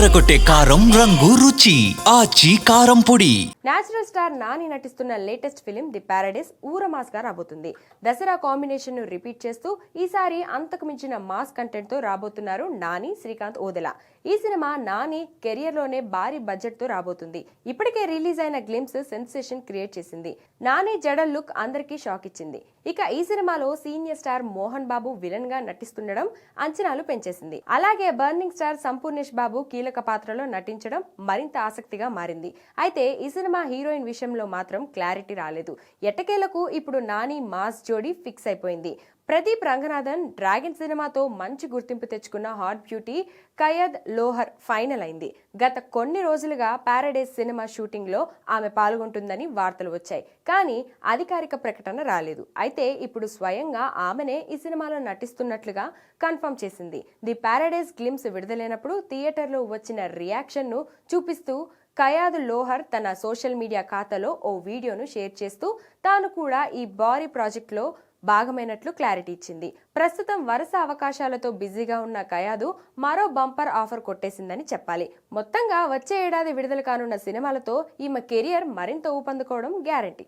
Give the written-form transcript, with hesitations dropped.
అదరగొట్టే కారం రంగు రుచి ఆచి కారం పొడి. నేచురల్ స్టార్ నాని నటిస్తున్న లేటెస్ట్ ఫిలిం ది ప్యారడైస్ ఊరమాస్ గా రాబోతుంది. దసరా కాంబినేషన్ ను రిపీట్ చేస్తూ ఈసారి అంతకు మించిన మాస్ కంటెంట్ తో రాబోతున్నారు నాని, శ్రీకాంత్ ఓదెల. ఈ సినిమా నాని కెరియర్ లోనే భారీ బడ్జెట్ తో రాబోతుంది. ఇప్పటికే రిలీజ్ అయిన గ్లిమ్స్ సెన్సేషన్ క్రియేట్ చేసింది. నాని జడల్ లుక్ అందరికీ షాక్ ఇచ్చింది. ఇక ఈ సినిమాలో senior star Mohan Babu villain గా నటిస్తుండడం అంచనాలు పెంచేసింది. అలాగే బర్నింగ్ స్టార్ సంపూర్ణేష్ బాబు కీలక పాత్రలో నటించడం మరింత ఆసక్తిగా మారింది. అయితే ఈ సినిమా హీరోయిన్ విషయంలో మాత్రం క్లారిటీ రాలేదు. ఎట్టకేలకు ఇప్పుడు నాని మాస్ జోడీ ఫిక్స్ అయిపోయింది. ప్రదీప్ రంగనాథన్ డ్రాగన్ సినిమాతో మంచి గుర్తింపు తెచ్చుకున్న హాట్ బ్యూటీ కయద్ లోహర్ ఫైనల్ అయింది. గత కొన్ని రోజులుగా ప్యారడైస్ సినిమా షూటింగ్ లో ఆమె పాల్గొంటుందని వార్తలు వచ్చాయి. కానీ అధికారిక ప్రకటన రాలేదు. అయితే ఇప్పుడు స్వయంగా ఆమెనే ఈ సినిమాలో నటిస్తున్నట్లుగా కన్ఫర్మ్ చేసింది. ది ప్యారడైస్ గ్లిమ్స్ విడుదలైనప్పుడు థియేటర్లో వచ్చిన రియాక్షన్ ను చూపిస్తూ కయాద్ లోహర్ తన సోషల్ మీడియా ఖాతాలో ఓ వీడియోను షేర్ చేస్తూ తాను కూడా ఈ భారీ ప్రాజెక్టులో భాగమైనట్లు క్లారిటీ ఇచ్చింది. ప్రస్తుతం వరుస అవకాశాలతో బిజీగా ఉన్న కయాదు మరో బంపర్ ఆఫర్ కొట్టేసిందని చెప్పాలి. మొత్తంగా వచ్చే ఏడాది విడుదల కానున్న సినిమాలతో ఈమె కెరియర్ మరింత ఊపందుకోవడం గ్యారంటీ.